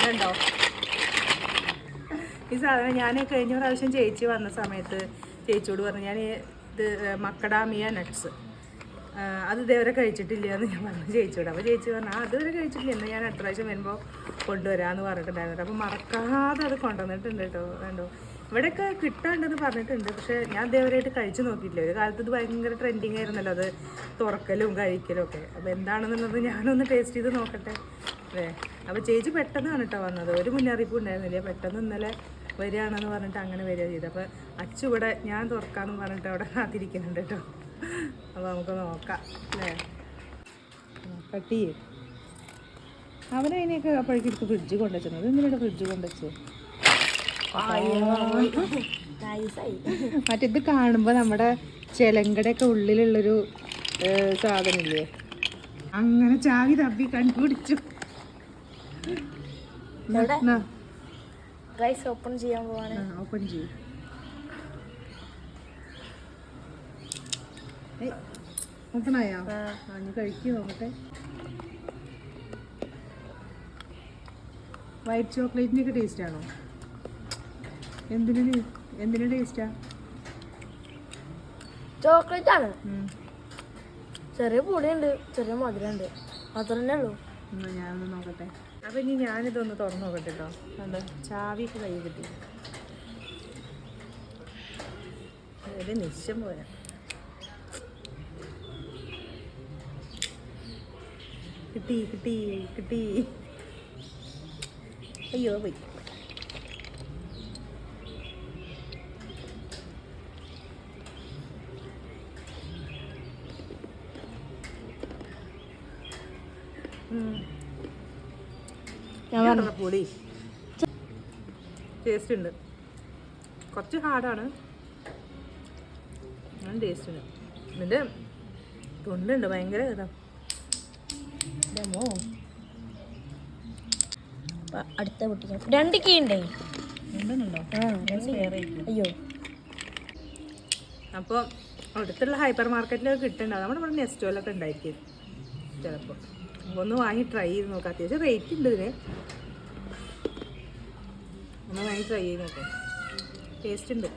കണ്ടോ ഈ സാധനം? ഞാൻ കഴിഞ്ഞ പ്രാവശ്യം ചേച്ചി വന്ന സമയത്ത് ചേച്ചിയോട് പറഞ്ഞു ഞാൻ ഇത് മക്കഡാമിയ നട്ട്സ് അത് ഇതേവരെ കഴിച്ചിട്ടില്ല എന്ന് ഞാൻ പറഞ്ഞു ചേച്ചിയോട്. അപ്പോൾ ചേച്ചി പറഞ്ഞു അതുവരെ കഴിച്ചിട്ടില്ല, എന്ന് ഞാൻ അടുത്ത പ്രാവശ്യം വരുമ്പോൾ കൊണ്ടുവരാമെന്ന് പറഞ്ഞിട്ടുണ്ടായിരുന്നു. അപ്പോൾ മറക്കാതെ അത് കൊണ്ടുവന്നിട്ടുണ്ട് കേട്ടോ. കണ്ടോ ഇവിടെയൊക്കെ കിട്ടാണ്ടെന്ന് പറഞ്ഞിട്ടുണ്ട്, പക്ഷേ ഞാൻ ഇതേവരെയായിട്ട് കഴിച്ചു നോക്കിയിട്ടില്ല. ഒരു കാലത്ത് ഇത് ഭയങ്കര ട്രെൻഡിങ് ആയിരുന്നല്ലോ അത് തുറക്കലും കഴിക്കലും ഒക്കെ. അപ്പോൾ എന്താണെന്നുള്ളത് ഞാനൊന്ന് ടേസ്റ്റ് ചെയ്ത് നോക്കട്ടെ അല്ലേ. അപ്പോൾ ചേച്ചി പെട്ടെന്നാണ് കേട്ടോ വന്നത്, ഒരു മുന്നറിയിപ്പും ഉണ്ടായിരുന്നില്ല. പെട്ടെന്ന് ഇന്നലെ വരികയാണെന്ന് പറഞ്ഞിട്ട് അങ്ങനെ വരിക ചെയ്ത്. അപ്പോൾ അച്ചു ഇവിടെ ഞാൻ തുറക്കാമെന്ന് പറഞ്ഞിട്ട് അവിടെ കാത്തിരിക്കുന്നുണ്ട് കേട്ടോ. അപ്പോൾ നമുക്ക് നോക്കാം അല്ലേ. കട്ട് ചെയ്യും അവനതിനെയൊക്കെ അപ്പോഴേക്കും ഫ്രിഡ്ജ് കൊണ്ടുവച്ചത്. എന്തിനാണ് ഫ്രിഡ്ജ് കൊണ്ടുവച്ച്? മറ്റേത് കാണുമ്പോൾ നമ്മുടെ ചിലങ്കടയൊക്കെ ഉള്ളിലുള്ളൊരു സാധനമില്ലേ, അങ്ങനെ ചാവി തപ്പി കണ്ടുപിടിച്ചു. ഓപ്പൺ ചെയ്യാൻ പോവാണ്. ഓപ്പൺ ചെയ്യും. ഓപ്പൺ ആയോ? ഞാൻ കഴിക്കൂ നോക്കട്ടെ. വൈറ്റ് ചോക്ലേറ്റിൻ്റെ ഒക്കെ ടേസ്റ്റ് ആണോ? എന്തിനു ടേസ്റ്റാ? ചോക്ലേറ്റ് ആണ്. ചെറിയ പൊടിയുണ്ട്, ചെറിയ മധുരമുണ്ട്, അത്ര തന്നെ ഉള്ളൂ. ഞാനൊന്ന് നോക്കട്ടെ. അപ്പം ഇനി ഞാനിതൊന്ന് തുറന്നു നോക്കട്ടെ കേട്ടോ. കണ്ടോ ചാവിക്ക് കൈ കിട്ടി. ഒരു നിശ്ചയം പോരാ. കിട്ടി കിട്ടി കിട്ടി. അയ്യോ പോയി. പൊടി ടേസ്റ്റ് ഉണ്ട്, കുറച്ച് ഹാർഡാണ്, നല്ല ടേസ്റ്റ് ഉണ്ട്. ഇതിൻ്റെ തൊണ്ടുണ്ട് ഭയങ്കര ഇതാ. അടുത്ത പൊട്ടിക്കാം. 2 കീ ഉണ്ടേ. അയ്യോ അപ്പോൾ അടുത്തുള്ള ഹൈപ്പർ മാർക്കറ്റിലൊക്കെ കിട്ടുന്നുണ്ടാവും. നമ്മുടെ ഇവിടെ നെസ്റ്റോലൊക്കെ ഉണ്ടായിരിക്കും ചിലപ്പോൾ. ഒന്ന് വാങ്ങി ട്രൈ ചെയ്ത് നോക്കാം. അത്യാവശ്യം റേറ്റ് ഉണ്ട് ഇതിന്. ഒന്ന് വാങ്ങി ട്രൈ ചെയ്ത് നോക്കാം, ടേസ്റ്റ് ഉണ്ട്.